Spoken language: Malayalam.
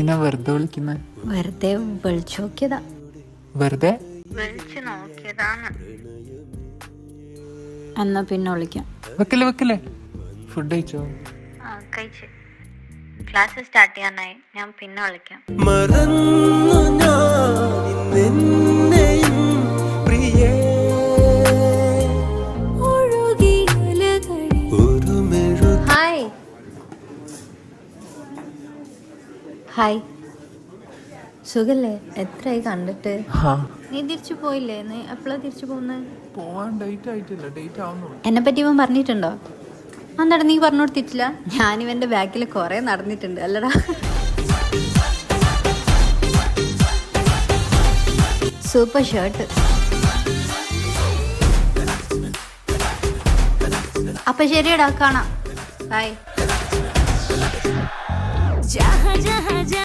പിന്നെ വെറുതെ വിളിക്കുന്ന വെറുതെ വിളിച്ചു നോക്കിയതാ. വെറുതെ വിളിച്ചു നോക്കിയതാന്ന്. എന്നാ പിന്നെ വിളിക്കാം. വെക്കല്ലേ ഫുഡ് കഴിച്ചോ? കഴിച്ച്. ക്ലാസ് സ്റ്റാർട്ട് ചെയ്യാനായി. ഞാൻ പിന്നെ വിളിക്കാം. ഹായ് ഹായ്, സുഖല്ലേ? എത്രയായി കണ്ടിട്ട്? നീ തിരിച്ചു പോയില്ലേ? നീ എപ്പോഴാ തിരിച്ചു പോകുന്നത്? പോവാൻ ഡേറ്റ് ആയിട്ടില്ല, ഡേറ്റ് ആവുന്നുള്ളൂ. എന്നെ പറ്റി ഇവൻ പറഞ്ഞിട്ടുണ്ടോ? എന്താടാ നീ പറഞ്ഞു കൊടുത്തിട്ടില്ല? ഞാനിവന്റെ ബാക്കിൽ കുറെ നടന്നിട്ടുണ്ട് അല്ലടാ. Super shirt. അപ്പൊ ശരിയടാ, കാണാം. ബൈ.